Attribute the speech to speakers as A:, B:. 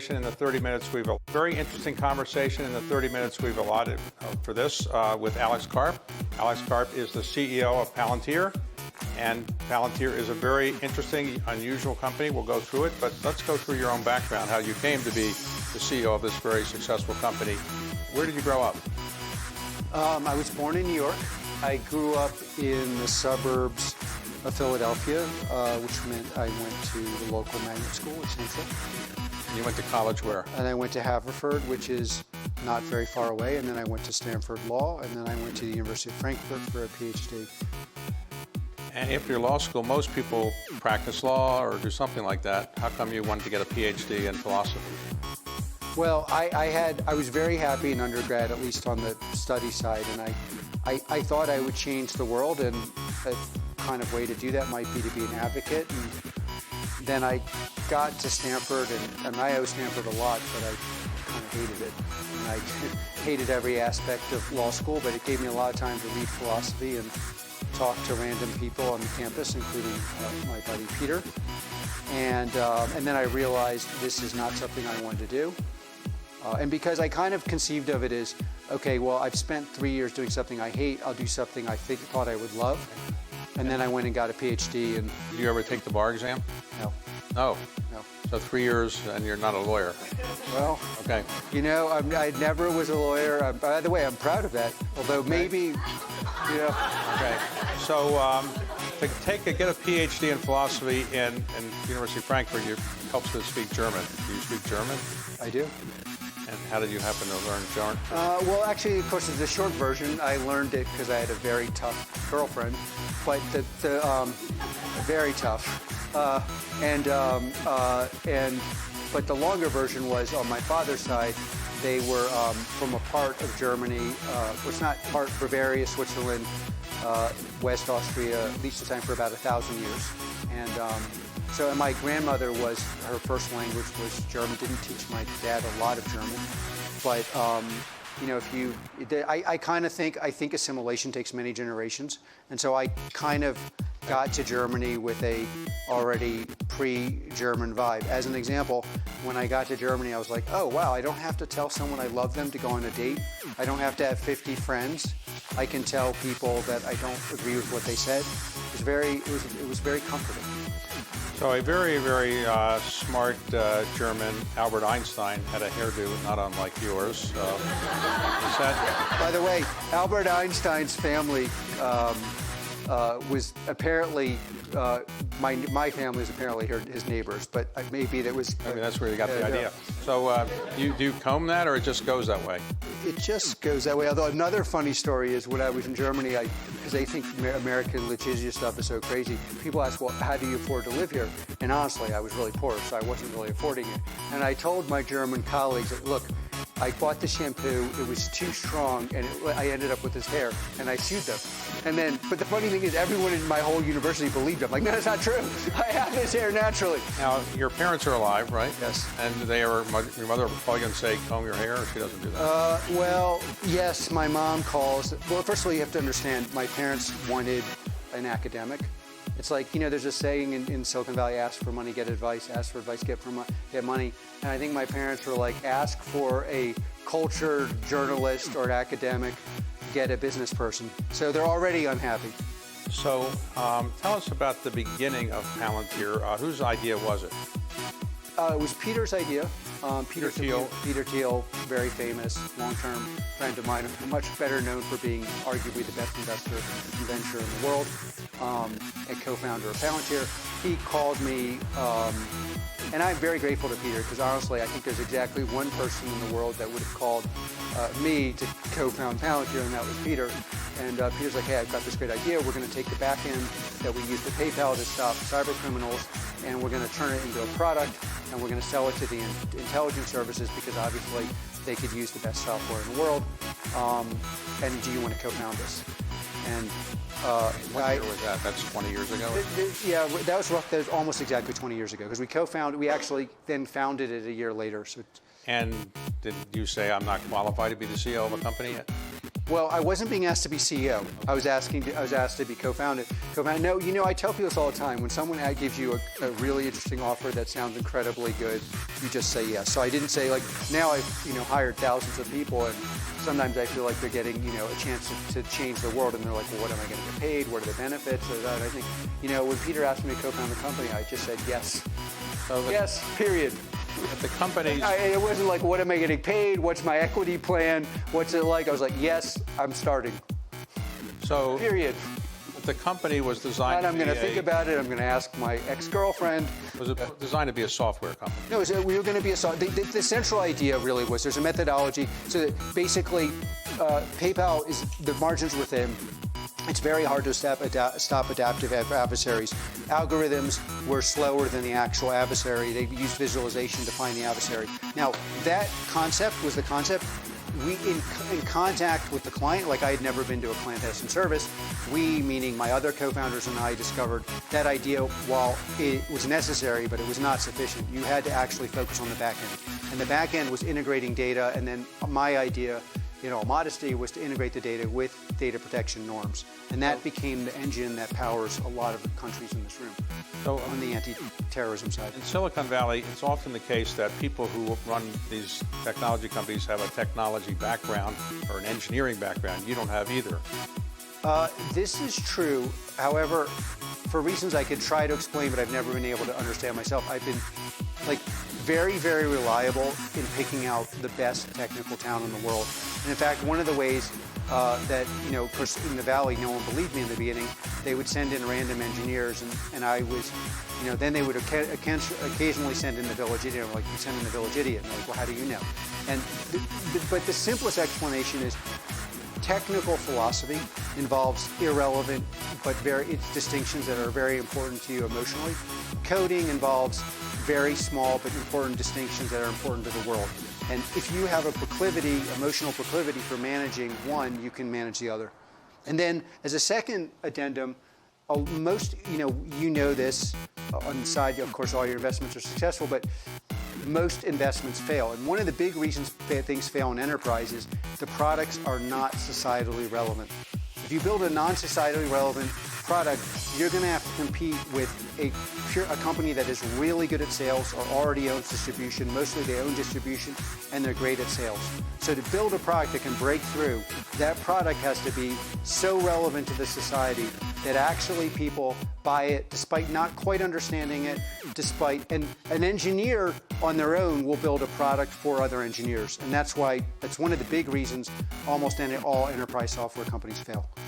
A: In the 30 minutes, we've a very interesting conversation in the 30 minutes we've allotted for this with Alex Karp. Alex Karp is the CEO of Pallantier, and Pallantier is a very interesting, unusual company. We'll go through it, but let's go through your own background, how you came to be the CEO of this very successful company. Where did you grow up?
B: I was born in New York. I grew up in the suburbs of Philadelphia, which meant I went to the local magnet school at Central.
A: You went to college where?
B: And I went to Haverford, which is not very far away, and then I went to Stanford Law, and then I went to the University of Frankfurt for a PhD.
A: And after your law school, most people practice law or do something like that. How come you wanted to get a PhD in philosophy?
B: Well, I was very happy in undergrad, at least on the study side, and I thought I would change the world, and a kind of way to do that might be to be an advocate. And then I got to Stanford, and I owe Stanford a lot, but I kind of hated it. And I hated every aspect of law school, but it gave me a lot of time to read philosophy and talk to random people on the campus, including my buddy Peter. And then I realized this is not something I wanted to do. And because I kind of conceived of it as, okay, well, I've spent 3 years doing something I hate, I'll do something I thought I would love. And then I went and got a PhD. And
A: did you ever take the bar exam?
B: No.
A: No.
B: No.
A: So 3 years and you're not a lawyer.
B: Well,
A: okay.
B: You know, I never was a lawyer. By the way, I'm proud of that. Although maybe, you know.
A: Okay. So to get a PhD in philosophy in University of Frankfurt, it helps to speak German. Do you speak German?
B: I do.
A: And how did you happen to learn German?
B: Well, actually, of course, it's a short version. I learned it because I had a very tough girlfriend, but very tough. But the longer version was on my father's side. They were from a part of Germany, it's not part Bavaria, Switzerland, West Austria, Liechtenstein for about 1,000 years. And so my grandmother her first language was German. Didn't teach my dad a lot of German, but you know, I kind of think assimilation takes many generations, and so I kind of got to Germany with a already pre-German vibe. As an example, when I got to Germany, I was like, oh wow, I don't have to tell someone I love them to go on a date. I don't have to have 50 friends. I can tell people that I don't agree with what they said. It was very comforting.
A: So a very, very smart German, Albert Einstein, had a hairdo not unlike yours.
B: By the way, Albert Einstein's family was apparently, my family was apparently his neighbors, but maybe that was...
A: Maybe that's where you got the idea. So do you comb that, or it just goes that way?
B: It just goes that way. Although another funny story is when I was in Germany, because they think American litigious stuff is so crazy, people ask, well, how do you afford to live here? And honestly, I was really poor, so I wasn't really affording it. And I told my German colleagues, look, I bought the shampoo, it was too strong, and I ended up with this hair, and I sued them. But the funny thing is, everyone in my whole university believed them. Like, no, that's not true. I have this hair naturally.
A: Now, your parents are alive, right?
B: Yes.
A: And your mother will call you and say, comb your hair, or she doesn't do that?
B: Well, yes, my mom calls. Well, first of all, you have to understand, my parents wanted an academic. It's like, you know, there's a saying in Silicon Valley, ask for money, get advice, ask for advice, get money. And I think my parents were like, ask for a cultured journalist or an academic, get a business person. So they're already unhappy.
A: So tell us about the beginning of Pallantier. Whose idea was it?
B: It was Peter's idea.
A: Peter Thiel.
B: Peter Thiel, very famous, long-term friend of mine, much better known for being arguably the best investor and venture in the world, a co-founder of Pallantier. He called me, and I'm very grateful to Peter, because honestly, I think there's exactly one person in the world that would have called me to co-found Pallantier, and that was Peter. And Peter's like, hey, I've got this great idea. We're going to take the back end that we use to PayPal to stop cyber criminals, and we're going to turn it into a product, and we're going to sell it to the intelligence services, because obviously they could use the best software in the world. And do you want to co-found this? And
A: what year was that? That's 20 years ago?
B: Yeah, that was rough. That was almost exactly 20 years ago, because we actually then founded it a year later. So.
A: And did you say, I'm not qualified to be the CEO of a company yet?
B: Well, I wasn't being asked to be CEO. I was asked to be co-founder. No, I tell people this all the time. When someone gives you a really interesting offer that sounds incredibly good, you just say yes. So I didn't say now I've hired thousands of people, and sometimes I feel like they're getting a chance to change the world, and they're like, well, what am I going to get paid? What are the benefits? And I think when Peter asked me to co-found the company, I just said yes.
A: So
B: yes. Period.
A: The companies.
B: It wasn't like, what am I getting paid? What's my equity plan? What's it like? I was like, yes, I'm starting.
A: So.
B: Period.
A: The company was designed
B: and I'm
A: to be
B: going to think about it. I'm going to ask my ex-girlfriend.
A: Was it designed to be a software company?
B: No, we were going to be the central idea really was there's a methodology. So that basically, PayPal is the margins within. It's very hard to stop adaptive adversaries. Algorithms were slower than the actual adversary. They used visualization to find the adversary. Now, that concept was the concept. We, in contact with the client, like I had never been to a client testing service, we, meaning my other co-founders and I, discovered that idea, while it was necessary, but it was not sufficient. You had to actually focus on the back end. And the back end was integrating data, and then my idea, modesty, was to integrate the data with data protection norms. And that became the engine that powers a lot of the countries in this room, so on the anti-terrorism side.
A: In Silicon Valley, it's often the case that people who run these technology companies have a technology background or an engineering background. You don't have either.
B: This is true. However, for reasons I could try to explain, but I've never been able to understand myself, I've been very, very reliable in picking out the best technical talent in the world. And in fact, one of the ways that, of course, in the Valley, no one believed me in the beginning. They would send in random engineers, and I was, then they would occasionally send in the village idiot. I'm like, you send in the village idiot. And they're like, well, how do you know? And but the simplest explanation is technical philosophy involves irrelevant but it's distinctions that are very important to you emotionally. Coding involves very small but important distinctions that are important to the world. And if you have a proclivity, emotional proclivity for managing one, you can manage the other. And then as a second addendum, most, this on the side, of course, all your investments are successful, but most investments fail. And one of the big reasons things fail in enterprise is the products are not societally relevant. If you build a non-societally relevant product, you're going to have to compete with a company that is really good at sales or already owns distribution. Mostly they own distribution and they're great at sales. So to build a product that can break through, that product has to be so relevant to the society that actually people buy it despite not quite understanding it, and an engineer on their own will build a product for other engineers. And that's one of the big reasons almost all enterprise software companies fail.